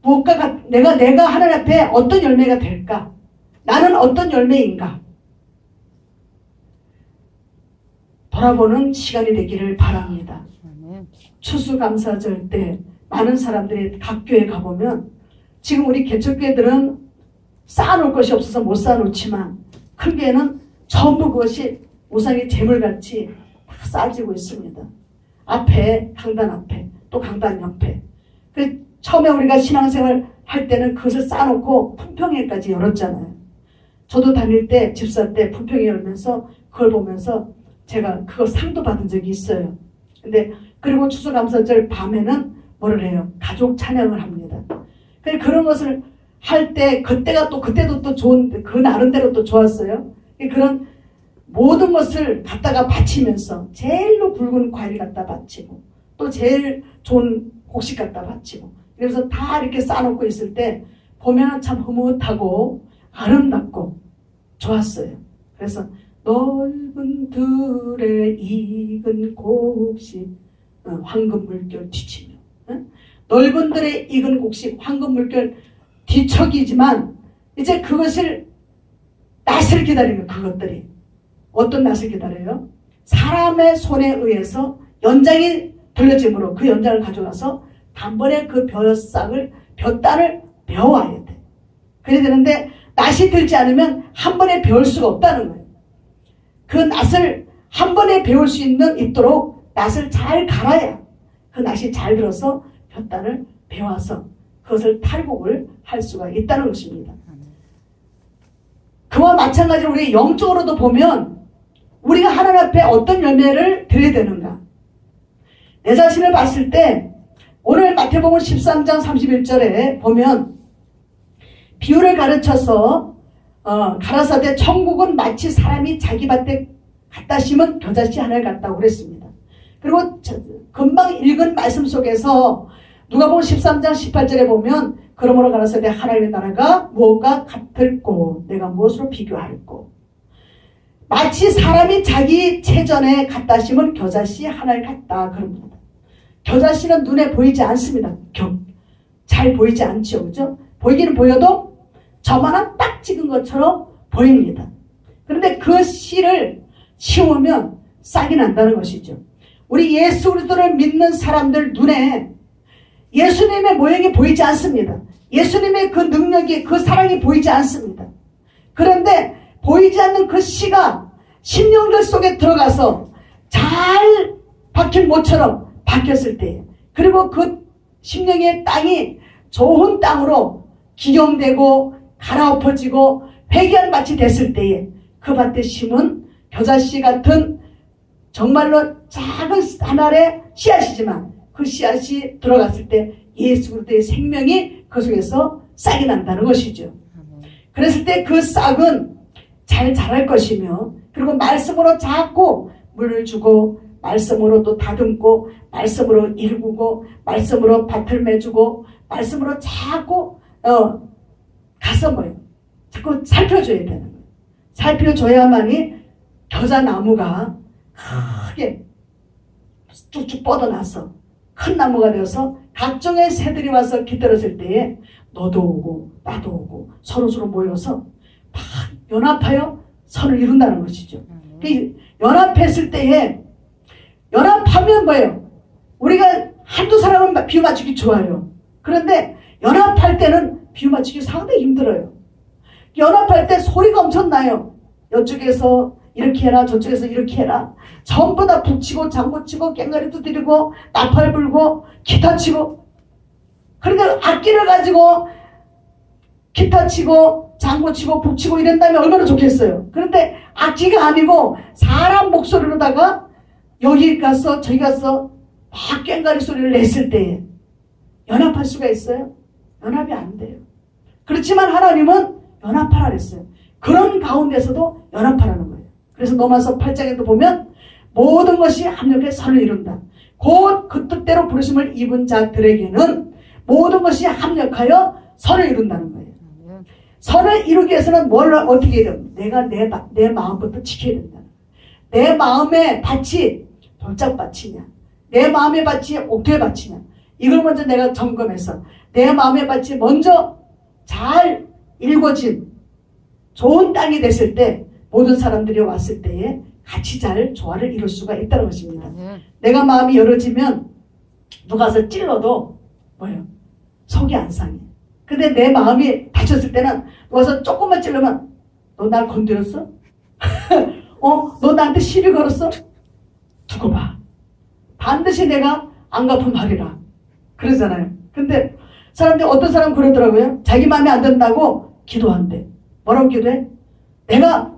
무엇가 내가 하나님 앞에 어떤 열매가 될까? 나는 어떤 열매인가? 돌아보는 시간이 되기를 바랍니다. 추수감사절 때 많은 사람들이 각 교회 가보면 지금 우리 개척교회들은 쌓아놓을 것이 없어서 못 쌓아놓지만 큰 교회는 전부 그것이 우상의 재물같이 다 쌓아지고 있습니다. 앞에, 강단 앞에, 또 강단 옆에. 처음에 우리가 신앙생활 할 때는 그것을 쌓아놓고 품평회까지 열었잖아요. 저도 다닐 때, 집사 때 품평회 열면서 그걸 보면서 제가 그거 상도 받은 적이 있어요. 근데 그리고 추수감사절 밤에는 뭐를 해요? 가족 찬양을 합니다. 그런 것을 할 때 그때도 또 좋은 그 나름대로 또 좋았어요. 그런 모든 것을 갖다가 바치면서 제일로 굵은 과일 갖다 바치고 또 제일 좋은 곡식 갖다 바치고 그래서 다 이렇게 쌓아놓고 있을 때 보면 참 흐뭇하고 아름답고 좋았어요. 그래서 넓은 들에 익은 곡식 황금 물결 뒤치며 넓은 들에 익은 곡식 황금 물결 뒤척이지만 이제 그것을 낫을 기다리는 그것들이 어떤 낫을 기다려요? 사람의 손에 의해서 연장이 돌려짐으로 그 연장을 가져가서 단번에 그 벼단을 베어와야 돼. 그래야 되는데 낫이 들지 않으면 한 번에 베을 수가 없다는 거예요. 그 낫을 한 번에 베울 수 있도록 낫을 잘 갈아야 그 낫이 잘 들어서 벼단을 베와서 그것을 탈곡을 할 수가 있다는 것입니다. 그와 마찬가지로 우리 영적으로도 보면 우리가 하나님 앞에 어떤 열매를 드려야 되는가? 내 자신을 봤을 때 오늘 마태복음 13장 31절에 보면 비유를 가르쳐서 가라사대 천국은 마치 사람이 자기 밭에 갖다 심은 겨자씨 하나를 같다고 그랬습니다. 그리고 금방 읽은 말씀 속에서 누가복음 13장 18절에 보면 그러므로 가라사대 하나님의 나라가 무엇과 같을꼬 내가 무엇으로 비교할꼬 마치 사람이 자기 채전에 갖다 심은 겨자씨 하나를 같다 그럽니다. 겨자씨는 눈에 보이지 않습니다. 잘 보이지 않죠. 그죠? 보이기는 보여도 저만한 딱 찍은 것처럼 보입니다. 그런데 그 씨를 심으면 싹이 난다는 것이죠. 우리 예수 그리스도를 믿는 사람들 눈에 예수님의 모양이 보이지 않습니다. 예수님의 그 능력이 그 사랑이 보이지 않습니다. 그런데 보이지 않는 그 씨가 심령들 속에 들어가서 잘 박힌 모처럼 박혔을 때 그리고 그 심령의 땅이 좋은 땅으로 기경되고 갈아엎어지고 회개한 밭이 됐을 때에 그 밭에 심은 겨자씨 같은 정말로 작은 한 알의 씨앗이지만 그 씨앗이 들어갔을 때 예수 그리스도의 생명이 그 속에서 싹이 난다는 것이죠. 그랬을 때 그 싹은 잘 자랄 것이며 그리고 말씀으로 자꾸 물을 주고 말씀으로 또 다듬고 말씀으로 일구고 말씀으로 밭을 매주고 말씀으로 자꾸 가서 뭐예요? 자꾸 살펴줘야 되는 거예요. 살펴줘야만이 겨자나무가 크게 쭉쭉 뻗어나서 큰 나무가 되어서 각종의 새들이 와서 깃들었을 때에 너도 오고 나도 오고 서로 모여서 막 연합하여 선을 이룬다는 것이죠. 연합했을 때에 연합하면 뭐예요? 우리가 한두 사람은 비유 맞추기 좋아요. 그런데 연합할 때는 비유 맞추기 상당히 힘들어요. 연합할 때 소리가 엄청 나요. 이쪽에서 이렇게 해라 저쪽에서 이렇게 해라 전부 다 북치고 장구치고 꽹가리 두드리고 나팔 불고 기타 치고 그러니까 악기를 가지고 기타 치고 장구 치고 북치고 이런다면 얼마나 좋겠어요. 그런데 악기가 아니고 사람 목소리로다가 여기 가서 저기 가서 막 꽹가리 소리를 냈을 때 연합할 수가 있어요? 연합이 안 돼요. 그렇지만 하나님은 연합하라 그랬어요. 그런 가운데서도 연합하라는 거예요. 그래서 로마서 8장에도 보면 모든 것이 합력해 선을 이룬다. 곧 그 뜻대로 부르심을 입은 자들에게는 모든 것이 합력하여 선을 이룬다는 거예요. 선을 이루기 위해서는 뭘 어떻게 해야 돼요? 내가 내 마음부터 지켜야 된다. 내 마음의 밭이 돌짝밭이냐 내 마음의 밭이 옥토의 밭이냐 이걸 먼저 내가 점검해서 내 마음의 밭이 먼저 잘 일궈진 좋은 땅이 됐을 때 모든 사람들이 왔을 때에 같이 잘 조화를 이룰 수가 있다는 것입니다. 내가 마음이 열어지면 누가 와서 찔러도 뭐예요? 속이 안 상해. 근데 내 마음이 다쳤을 때는 누가 와서 조금만 찔러면 너 날 건드렸어? 너 나한테 시비 걸었어? 두고 봐. 반드시 내가 안 갚은 말이라. 그러잖아요. 근데 사람들이 어떤 사람 그러더라고요. 자기 마음에 안 든다고 기도한대. 뭐라고 기도해? 내가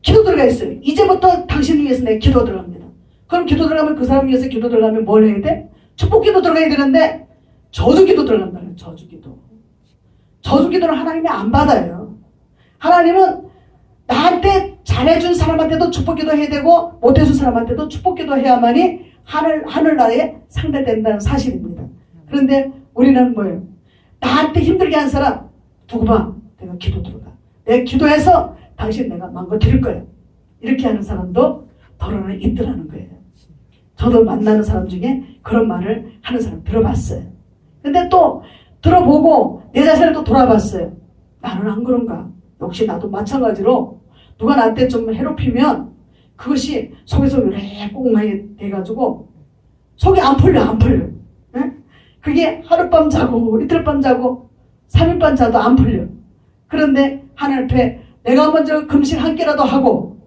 기도 들어가 있어요. 이제부터 당신을 위해서 내가 기도 들어갑니다. 그럼 기도 들어가면 그 사람 위해서 기도 들어가면 뭘 해야 돼? 축복 기도 들어가야 되는데 저주 기도 들어간다는 저주 기도. 저주 기도는 하나님이 안 받아요. 하나님은 나한테 잘해준 사람한테도 축복 기도 해야 되고 못해준 사람한테도 축복 기도 해야만이 하늘나라에 상대된다는 사실입니다. 그런데 우리는 뭐예요? 나한테 힘들게 한 사람 두고 봐. 내가 기도 들어가. 내가 기도해서 당신 내가 망가뜨릴 거야. 이렇게 하는 사람도 더러는 있더라는 거예요. 저도 만나는 사람 중에 그런 말을 하는 사람 들어봤어요. 근데 또 들어보고 내 자신을 또 돌아봤어요. 나는 안 그런가? 역시 나도 마찬가지로 누가 나한테 좀 해롭히면 그것이 속에서 요래 꽁하게 돼가지고 속이 안 풀려. 네? 그게 하룻밤 자고 이틀밤 자고 3일밤 자도 안 풀려. 그런데 하나님 앞에 내가 먼저 금식 한 끼라도 하고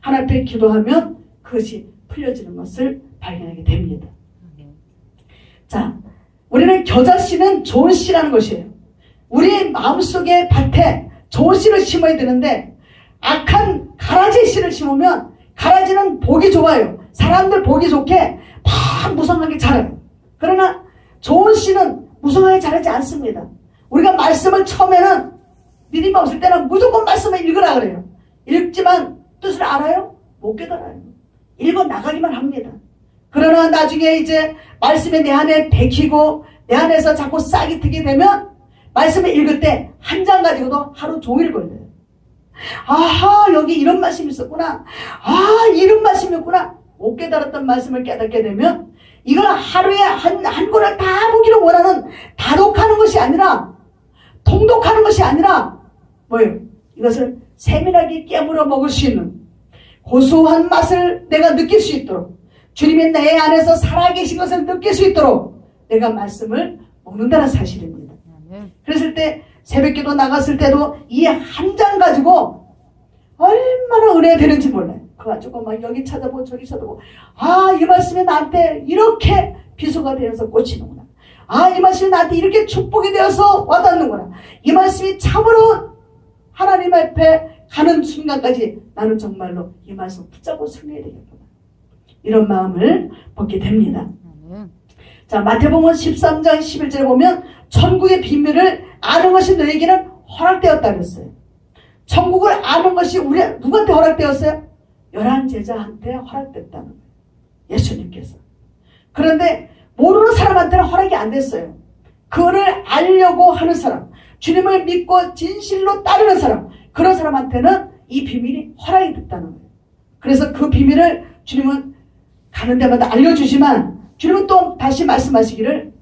하나님 앞에 기도하면 그것이 풀려지는 것을 발견하게 됩니다. 자, 우리는 겨자씨는 좋은 씨라는 것이에요. 우리 마음속의 밭에 좋은 씨를 심어야 되는데 악한 가라지 씨를 심으면 가라지는 보기 좋아요. 사람들 보기 좋게 막 무성하게 자라요. 그러나 좋은 씨는 무성하게 자라지 않습니다. 우리가 말씀을 처음에는 믿음이 없을 때는 무조건 말씀을 읽으라 그래요. 읽지만 뜻을 알아요? 못 깨달아요. 읽어 나가기만 합니다. 그러나 나중에 이제 말씀이 내 안에 bek히고 내 안에서 자꾸 싹이 트게 되면 말씀을 읽을 때 한 장 가지고도 하루 종일 걸려요. 아하, 여기 이런 말씀이 있었구나. 아, 이런 말씀이었구나. 못 깨달았던 말씀을 깨닫게 되면 이걸 하루에 한 권을 다 보기를 원하는 다독하는 것이 아니라 통독하는 것이 아니라 뭐예요? 이것을 세밀하게 깨물어 먹을 수 있는 고소한 맛을 내가 느낄 수 있도록 주님이 내 안에서 살아계신 것을 느낄 수 있도록 내가 말씀을 먹는다는 사실입니다. 그랬을 때 새벽기도 나갔을 때도 이 한 장 가지고 얼마나 은혜가 되는지 몰라요. 그거 가지고 막 여기 찾아보고 저기 찾아보고 이 말씀이 나한테 이렇게 비소가 되어서 꽂히는구나. 이 말씀이 나한테 이렇게 축복이 되어서 와닿는구나. 이 말씀이 참으로 하나님 앞에 가는 순간까지 나는 정말로 이 말씀 붙잡고 승리해야 되겠구나. 이런 마음을 먹게 됩니다. 자, 마태복음 13장 11절에 보면 천국의 비밀을 아는 것이 너에게는 허락되었다 그랬어요. 천국을 아는 것이 누구한테 허락되었어요? 11 제자한테 허락됐다는 거예요. 예수님께서. 그런데 모르는 사람한테는 허락이 안 됐어요. 그거를 알려고 하는 사람, 주님을 믿고 진실로 따르는 사람, 그런 사람한테는 이 비밀이 허락이 됐다는 거예요. 그래서 그 비밀을 주님은 가는 데마다 알려주지만 주님은 또 다시 말씀하시기를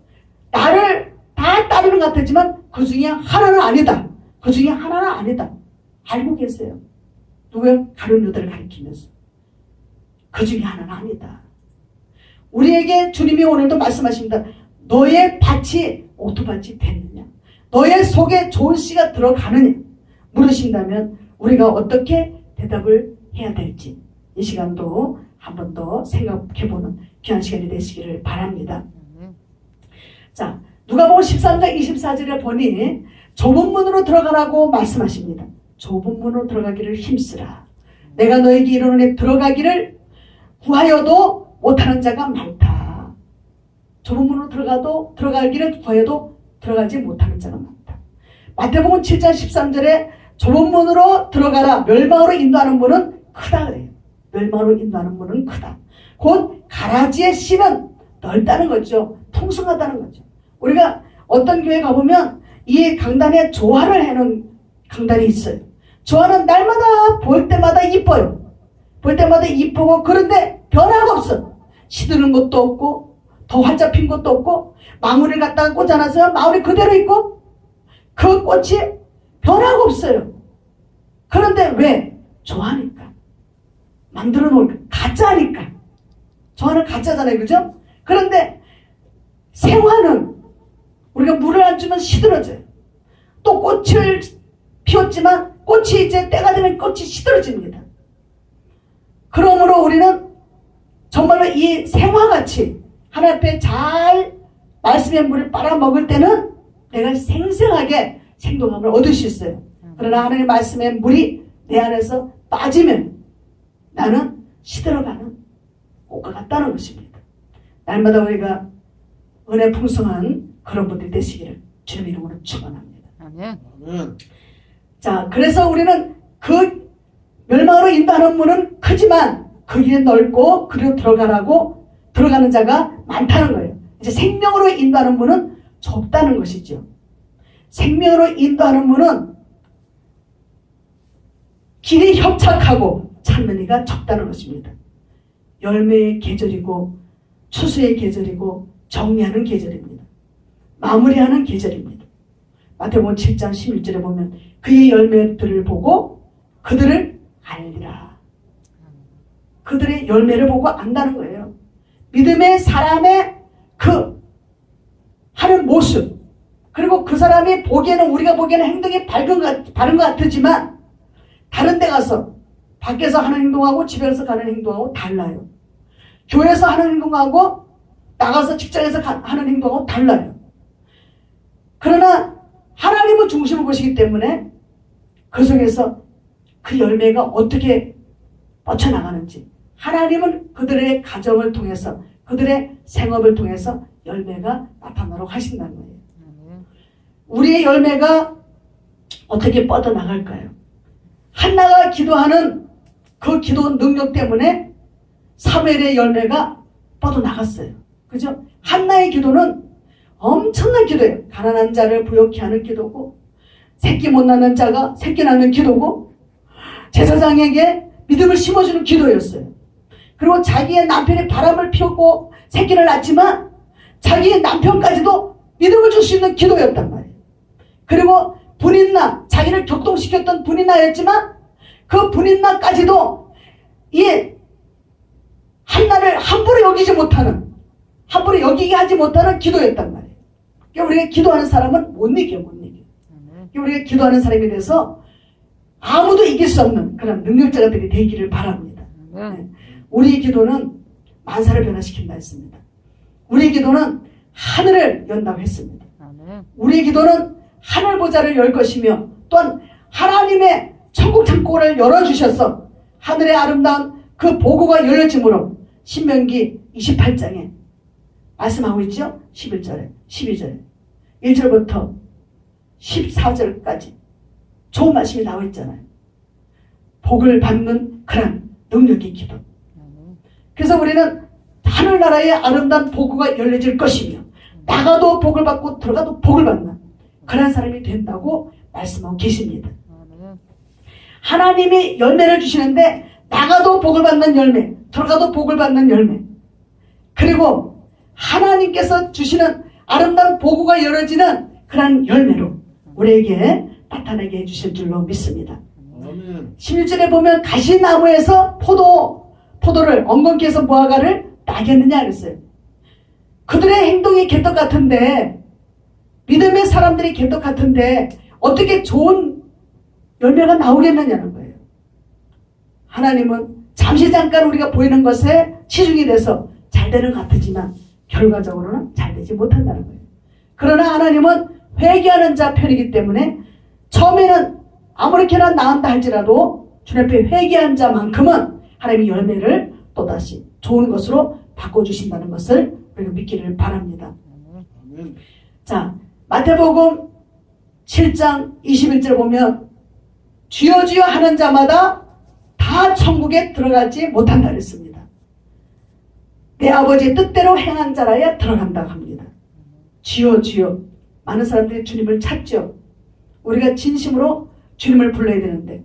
나를 다 따르는 것 같았지만 그 중에 하나는 아니다. 그 중에 하나는 아니다. 알고 계세요. 누구요? 가룟 유다를 가리키면서. 그 중에 하나는 아니다. 우리에게 주님이 오늘도 말씀하십니다. 너의 밭이 오토밭이 됐느냐? 너의 속에 좋은 씨가 들어가느냐? 물으신다면 우리가 어떻게 대답을 해야 될지 이 시간도 한 번 더 생각해보는 귀한 시간이 되시기를 바랍니다. 자, 누가복음 13장 24절에 보니 좁은 문으로 들어가라고 말씀하십니다. 좁은 문으로 들어가기를 힘쓰라. 내가 너에게 이르노니 들어가기를 구하여도 못하는 자가 많다. 좁은 문으로 들어가기를 구하여도 들어가지 못하는 자가 많다. 마태복음 7장 13절에 좁은 문으로 들어가라. 멸망으로 인도하는 문은 크다 그래요. 멸망으로 인도하는 문은 크다. 곧 가라지의 씨는 넓다는 거죠. 풍성하다는 거죠. 우리가 어떤 교회 가보면 이 강단에 조화를 해놓은 강단이 있어요. 조화는 날마다 볼 때마다 이뻐요. 볼 때마다 이쁘고 그런데 변화가 없어. 시드는 것도 없고 더 활짝 핀 것도 없고 망울을 갖다가 꽂아놔서 망울이 그대로 있고 그 꽃이 변화가 없어요. 그런데 왜? 좋아하니까. 만들어 놓을 가짜니까. 좋아하는 가짜잖아요. 그죠? 그런데 생화는 우리가 물을 안 주면 시들어져요. 또 꽃을 피웠지만 꽃이 이제 때가 되면 꽃이 시들어집니다. 그러므로 우리는 정말로 이 생화같이 하나님 앞에 잘 말씀의 물을 빨아먹을 때는 내가 생생하게 생동함을 얻을 수 있어요. 그러나 하나님 말씀의 물이 내 안에서 빠지면 나는 시들어가는 꽃과 같다는 것입니다. 날마다 우리가 은혜 풍성한 그런 분들이 되시기를 주님 이름으로 축원합니다. 아멘. 자, 그래서 우리는 그 멸망으로 인도하는 문은 크지만 그 길이 넓고 그리로 들어가는 자가 많다는 거예요. 이제 생명으로 인도하는 문은 좁다는 것이죠. 생명으로 인도하는 문은 길이 협착하고 찾는 이가 적다는 것입니다. 열매의 계절이고 추수의 계절이고 정리하는 계절입니다. 마무리하는 계절입니다. 마태복음 7장 16절에 보면 그의 열매들을 보고 그들을 알리라. 그들의 열매를 보고 안다는 거예요. 믿음의 사람의 그 하는 모습, 그리고 그 사람이 보기에는 우리가 보기에는 행동이 바른 것 같지만 다른 데 가서 밖에서 하는 행동하고 집에서 가는 행동하고 달라요. 교회에서 하는 행동하고 나가서 직장에서 하는 행동하고 달라요. 그러나 하나님은 중심을 보시기 때문에 그 속에서 그 열매가 어떻게 뻗쳐나가는지 하나님은 그들의 가정을 통해서 그들의 생업을 통해서 열매가 나타나도록 하신다는 거예요. 우리의 열매가 어떻게 뻗어나갈까요? 한나가 기도하는 그 기도 능력 때문에 사무엘의 열매가 뻗어나갔어요. 그죠? 한나의 기도는 엄청난 기도예요. 가난한 자를 부욕케 하는 기도고 새끼 못 낳는 자가 새끼 낳는 기도고 제사장에게 믿음을 심어주는 기도였어요. 그리고 자기의 남편이 바람을 피웠고 새끼를 낳지만 자기의 남편까지도 믿음을 줄 수 있는 기도였단 말이에요. 그리고 분인나, 자기를 격동시켰던 분인나였지만 그 분인나까지도 이 한나를 함부로 여기게 하지 못하는 기도였단 말이에요. 그러니까 우리가 기도하는 사람은 못 이겨요. 그러니까 우리가 기도하는 사람이 돼서 아무도 이길 수 없는 그런 능력자들이 되기를 바랍니다. 네. 우리의 기도는 만사를 변화시킨다 했습니다. 우리의 기도는 하늘을 연다고 했습니다. 우리의 기도는 하늘 보좌를 열 것이며 또한 하나님의 천국 창고를 열어주셔서 하늘의 아름다운 그 보고가 열려짐으로 신명기 28장에 말씀하고 있죠. 11절에 12절에 1절부터 14절까지 좋은 말씀이 나와 있잖아요. 복을 받는 그런 능력의 기도. 그래서 우리는 하늘나라의 아름다운 보고가 열려질 것이며 나가도 복을 받고 들어가도 복을 받는 그런 사람이 된다고 말씀하고 계십니다. 하나님이 열매를 주시는데 나가도 복을 받는 열매, 들어가도 복을 받는 열매, 그리고 하나님께서 주시는 아름다운 보고가 열어지는 그런 열매로 우리에게 나타나게 해주실 줄로 믿습니다. 16절에 보면 가시나무에서 포도를 엉겅퀴 해서 무화과를 따겠느냐 그랬어요. 그들의 행동이 개떡 같은데, 믿음의 사람들이 개떡 같은데 어떻게 좋은 열매가 나오겠느냐는 거예요. 하나님은 잠시 잠깐 우리가 보이는 것에 치중이 돼서 잘 되는 것 같지만 결과적으로는 잘 되지 못한다는 거예요. 그러나 하나님은 회개하는 자 편이기 때문에 처음에는 아무렇게나 나온다 할지라도 주님 앞에 회개한 자만큼은 하나님이 열매를 또다시 좋은 것으로 바꿔주신다는 것을 우리가 믿기를 바랍니다. 자, 마태복음 7장 21절 보면 주여 주여 하는 자마다 다 천국에 들어가지 못한다 그랬습니다. 내 아버지의 뜻대로 행한 자라야 들어간다고 합니다. 주여 주여. 많은 사람들이 주님을 찾죠. 우리가 진심으로 주님을 불러야 되는데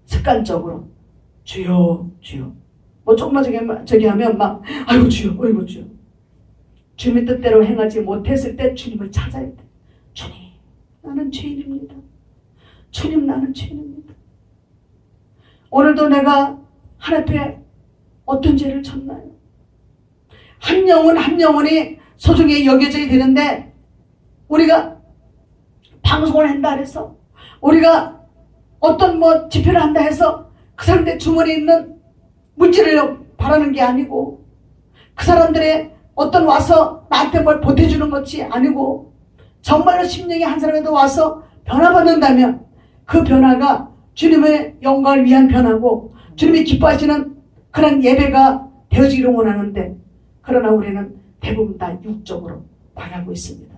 습관적으로 주여 주여 뭐 조금만 저기 하면 막 아이고 주여 아이고 주여. 주님의 뜻대로 행하지 못했을 때 주님을 찾아야 돼. 주님, 나는 죄인입니다. 주님, 나는 죄인입니다. 오늘도 내가 하나님 앞에 어떤 죄를 졌나요? 한 영혼 한 영혼이 소중히 여겨져야 되는데 우리가 방송을 한다 해서 우리가 어떤 집회를 한다 해서 그 사람들 주머니에 있는 물질을 바라는 게 아니고 그 사람들의 어떤 와서 나한테 뭘 보태주는 것이 아니고 정말로 심령이 한 사람에도 와서 변화받는다면 그 변화가 주님의 영광을 위한 변화고 주님이 기뻐하시는 그런 예배가 되어지기를 원하는데 그러나 우리는 대부분 다 육적으로 나가고 있습니다.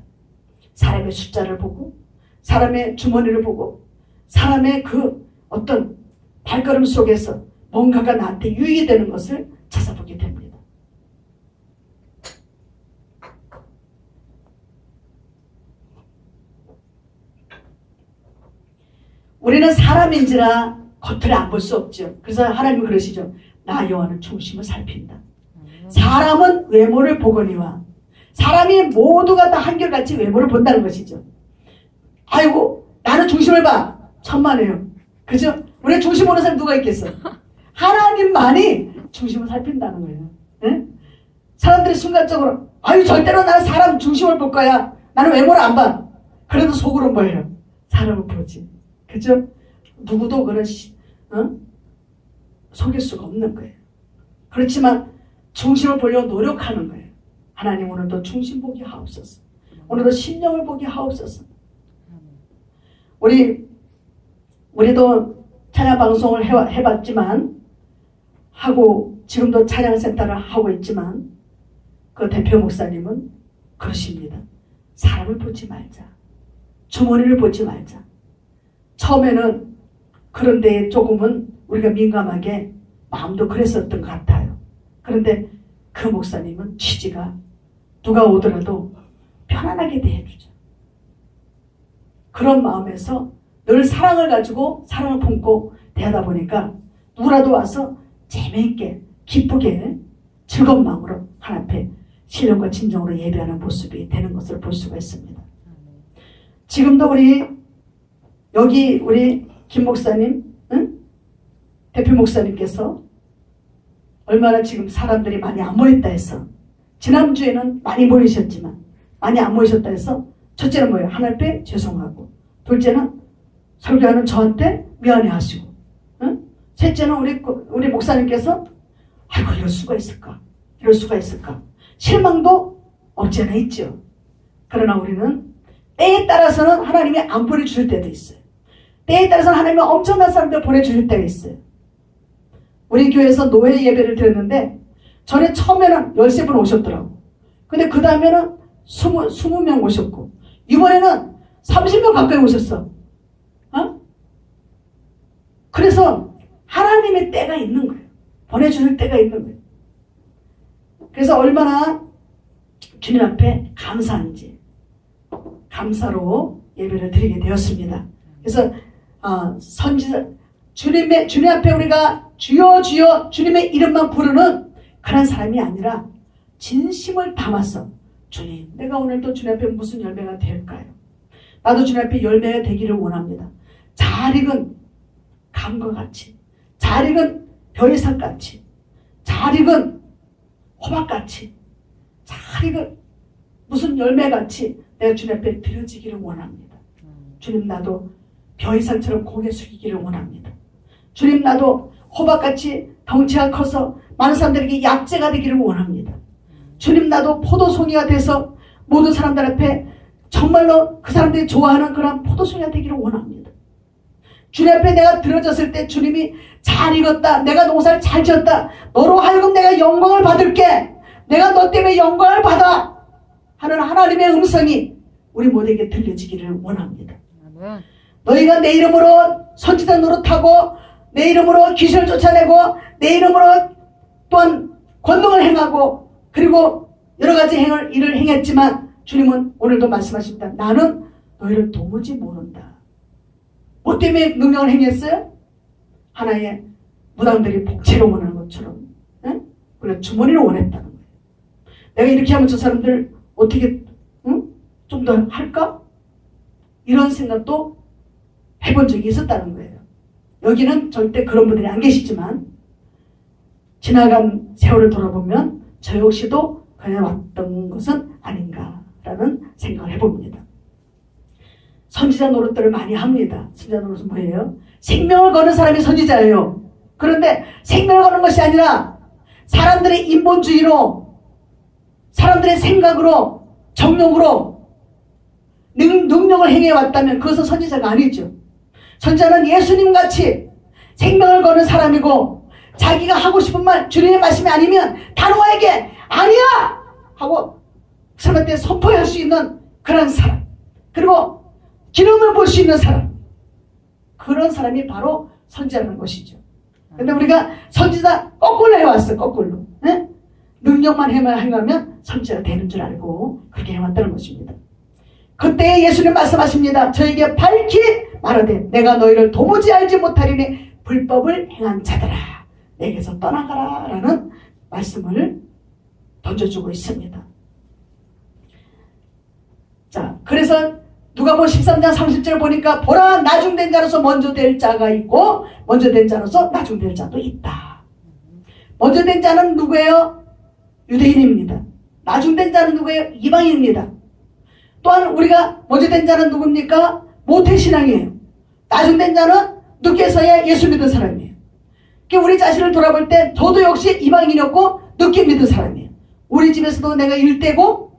사람의 숫자를 보고 사람의 주머니를 보고 사람의 그 어떤 발걸음 속에서 뭔가가 나한테 유익이 되는 것을 찾아보게 됩니다. 우리는 사람인지라 겉을 안 볼 수 없죠. 그래서 하나님은 그러시죠. 나 여호와는 중심을 살핀다. 사람은 외모를 보거니와 사람이 모두가 다 한결같이 외모를 본다는 것이죠. 아이고 나는 중심을 봐. 천만에요. 그죠? 우리 중심 보는 사람 누가 있겠어? 하나님만이 중심을 살핀다는 거예요. 네? 사람들이 순간적으로 아유 절대로 나는 사람 중심을 볼 거야. 나는 외모를 안 봐. 그래도 속으로 뭐예요? 사람을 보지. 그죠? 누구도 그런 속일 수가 없는 거예요. 그렇지만 중심을 보려고 노력하는 거예요. 하나님 오늘도 중심 보게 하옵소서. 오늘도 심령을 보게 하옵소서. 우리도 찬양 방송을 해봤지만 하고 지금도 찬양센터를 하고 있지만 그 대표 목사님은 그러십니다. 사람을 보지 말자. 주머니를 보지 말자. 처음에는 그런데 조금은 우리가 민감하게 마음도 그랬었던 것 같아요. 그런데 그 목사님은 취지가 누가 오더라도 편안하게 대해주죠. 그런 마음에서 늘 사랑을 가지고 사랑을 품고 대하다 보니까 누구라도 와서 재미있게 기쁘게 즐거운 마음으로 하나님 앞에 신령과 진정으로 예배하는 모습이 되는 것을 볼 수가 있습니다. 지금도 여기 우리 김 목사님 대표 목사님께서 얼마나 지금 사람들이 많이 안 모였다 해서 지난주에는 많이 모이셨지만 많이 안 모이셨다 해서 첫째는 뭐예요? 하나님 앞에 죄송하고 둘째는 설교하는 저한테 미안해 하시고 셋째는 우리 목사님께서 아이고 이럴 수가 있을까? 이럴 수가 있을까? 실망도 없지 않아 있죠. 그러나 우리는 때에 따라서는 하나님이 안 보내주실 때도 있어요. 때에 따라서는 하나님이 엄청난 사람들 보내주실 때가 있어요. 우리 교회에서 노회 예배를 드렸는데 전에 처음에는 13분 오셨더라고. 근데 그 다음에는 20명 오셨고 이번에는 30명 가까이 오셨어. 그래서 하나님의 때가 있는 거예요. 보내주실 때가 있는 거예요. 그래서 얼마나 주님 앞에 감사한지 감사로 예배를 드리게 되었습니다. 그래서 선지자 주님 앞에 우리가 주여 주여 주님의 이름만 부르는 그런 사람이 아니라 진심을 담아서 주님 내가 오늘도 주님 앞에 무슨 열매가 될까요? 나도 주님 앞에 열매가 되기를 원합니다. 잘 익은 감과 같이 잘 익은 벼이삭같이 잘 익은 호박같이 잘 익은 무슨 열매같이 내가 주님 앞에 드려지기를 원합니다. 주님 나도 벼이삭처럼 고개 숙이기를 원합니다. 주님 나도 호박같이 덩치가 커서 많은 사람들에게 약재가 되기를 원합니다. 주님 나도 포도송이가 돼서 모든 사람들 앞에 정말로 그 사람들이 좋아하는 그런 포도송이가 되기를 원합니다. 주님 앞에 내가 들어졌을 때 주님이 잘 익었다. 내가 농사를 잘 지었다. 너로 하여금 내가 영광을 받을게. 내가 너 때문에 영광을 받아. 하는 하나님의 음성이 우리 모두에게 들려지기를 원합니다. 너희가 내 이름으로 선지자 노릇하고 내 이름으로 귀신을 쫓아내고 내 이름으로 또한 권능을 행하고 그리고 여러 가지 일을 행했지만 주님은 오늘도 말씀하십니다. 나는 너희를 도무지 모른다. 뭐 때문에 능력을 행했어요? 하나의 무당들이 복채를 원하는 것처럼 우리가 주머니를 원했다는 거예요. 내가 이렇게 하면 저 사람들 어떻게 좀 더 할까? 이런 생각도 해본 적이 있었다는 거예요. 여기는 절대 그런 분들이 안 계시지만 지나간 세월을 돌아보면 저 역시도 그래왔던 것은 아닌가라는 생각을 해봅니다. 선지자 노릇들을 많이 합니다. 선지자 노릇은 뭐예요? 생명을 거는 사람이 선지자예요. 그런데 생명을 거는 것이 아니라 사람들의 인본주의로, 사람들의 생각으로, 정욕으로 능력을 행해왔다면 그것은 선지자가 아니죠. 선지자는 예수님같이 생명을 거는 사람이고, 자기가 하고 싶은 말, 주님의 말씀이 아니면 단호하게 아니야! 하고 그 사람한테 선포할 수 있는 그런 사람, 그리고 기름을 볼 수 있는 사람, 그런 사람이 바로 선지자라는 것이죠. 근데 우리가 선지자 거꾸로 해왔어. 거꾸로. 네? 능력만 행하면 선지자가 되는 줄 알고 그렇게 해왔다는 것입니다. 그때 예수님 말씀하십니다. 저에게 밝히 말하되 내가 너희를 도무지 알지 못하리니 불법을 행한 자들아 내게서 떠나가라 라는 말씀을 던져주고 있습니다. 자, 그래서 누가복음 13장 30절 보니까 보라 나중된 자로서 먼저 될 자가 있고 먼저 된 자로서 나중될 자도 있다. 먼저 된 자는 누구예요? 유대인입니다. 나중된 자는 누구예요? 이방인입니다. 또한 우리가 먼저 된 자는 누굽니까? 모태신앙이에요. 나중된 자는 늦게서야 예수 믿은 사람이에요. 우리 자신을 돌아볼 때 저도 역시 이방인이었고 늦게 믿은 사람이에요. 우리 집에서도 내가 일대고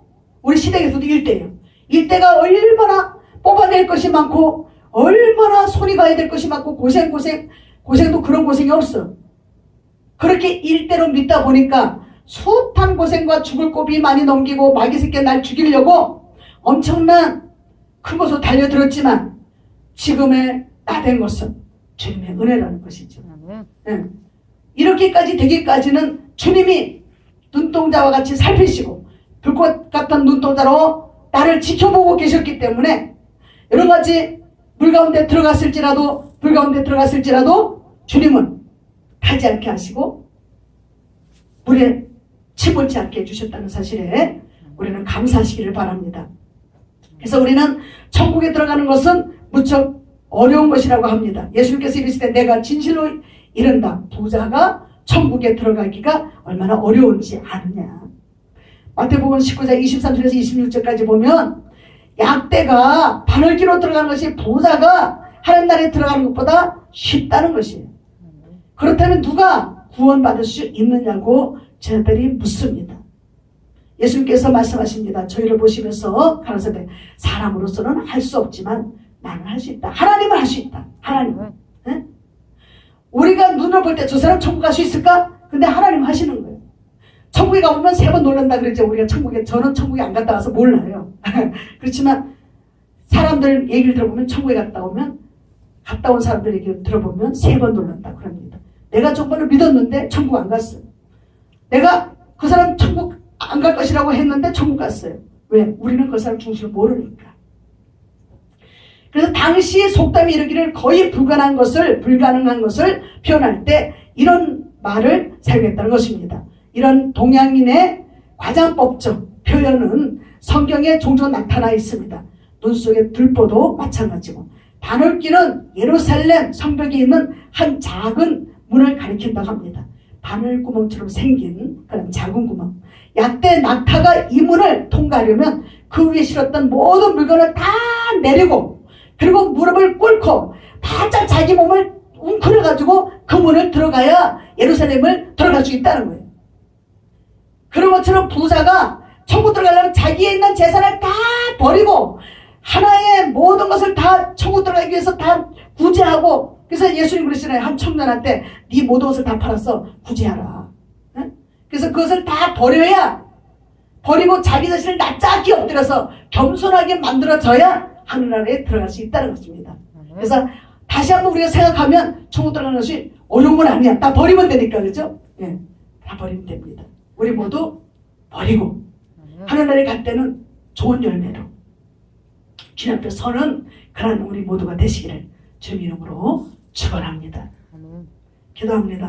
우리 시댁에서도 일대예요. 일대가 얼마나 뽑아낼 것이 많고 얼마나 손이 가야 될 것이 많고 고생도 그런 고생이 없어. 그렇게 일대로 믿다 보니까 숱한 고생과 죽을 고비 많이 넘기고 마귀 새끼 날 죽이려고 엄청난 큰 것으로 달려들었지만 지금의 나 된 것은 주님의 은혜라는 것이죠. 네. 이렇게까지 되기까지는 주님이 눈동자와 같이 살피시고 불꽃 같은 눈동자로 나를 지켜보고 계셨기 때문에 여러 가지 물 가운데 들어갔을지라도 주님은 타지 않게 하시고 물에 침몰치 않게 해주셨다는 사실에 우리는 감사하시기를 바랍니다. 그래서 우리는 천국에 들어가는 것은 무척 어려운 것이라고 합니다. 예수님께서 이르시되 내가 진실로 이른다. 부자가 천국에 들어가기가 얼마나 어려운지 아느냐. 마태복음 19장 23절에서 26절까지 보면 약대가 바늘기로 들어가는 것이 부자가 하나님 나라에 들어가는 것보다 쉽다는 것이에요. 그렇다면 누가 구원받을 수 있느냐고 저들이 묻습니다. 예수님께서 말씀하십니다. 저희를 보시면서 가라사대 사람으로서는 할 수 없지만 나는 할 수 있다. 하나님은 할 수 있다. 하나님은. 네? 우리가 눈을 볼 때 저 사람 천국 갈 수 있을까? 근데 하나님 하시는 거예요. 천국에 가보면 3번 놀란다 그랬죠. 우리가 저는 천국에 안 갔다 와서 몰라요. 그렇지만 사람들 얘기를 들어보면 천국에 갔다 온 사람들 얘기를 들어보면 3번 놀란다 그럽니다. 내가 저번을 믿었는데 천국 안 갔어요. 내가 그 사람 천국 안 갈 것이라고 했는데 천국 갔어요. 왜? 우리는 그 사람 중심을 모르니까. 그래서 당시 속담이 이르기를 거의 불가능한 것을 표현할 때 이런 말을 사용했다는 것입니다. 이런 동양인의 과장법적 표현은 성경에 종종 나타나 있습니다. 눈 속에 들보도 마찬가지고 바늘귀는 예루살렘 성벽에 있는 한 작은 문을 가리킨다고 합니다. 바늘구멍처럼 생긴 그런 작은 구멍. 약대 낙타가 이 문을 통과하려면 그 위에 실었던 모든 물건을 다 내리고 그리고 무릎을 꿇고 바짝 자기 몸을 웅크려가지고 그 문을 들어가야 예루살렘을 들어갈 수 있다는 거예요. 그런 것처럼 부자가 천국 들어가려면 자기에 있는 재산을 다 버리고 하나의 모든 것을 다 천국 들어가기 위해서 다 구제하고 그래서 예수님 그러시잖아요. 한 청년한테 네 모든 것을 다 팔아서 구제하라. 네? 그래서 그것을 다 버리고 자기 자신을 납작히 엎드려서 겸손하게 만들어져야 하늘나라에 들어갈 수 있다는 것입니다. 그래서 다시 한번 우리가 생각하면 천국 들어가는 것이 어려운 건 아니야. 다 버리면 되니까 그렇죠? 예, 다 버리면 됩니다. 우리 모두 버리고 하늘나라에 갈 때는 좋은 열매로 주님 앞에 서는 그런 우리 모두가 되시기를 주님 이름으로 축원합니다. 기도합니다.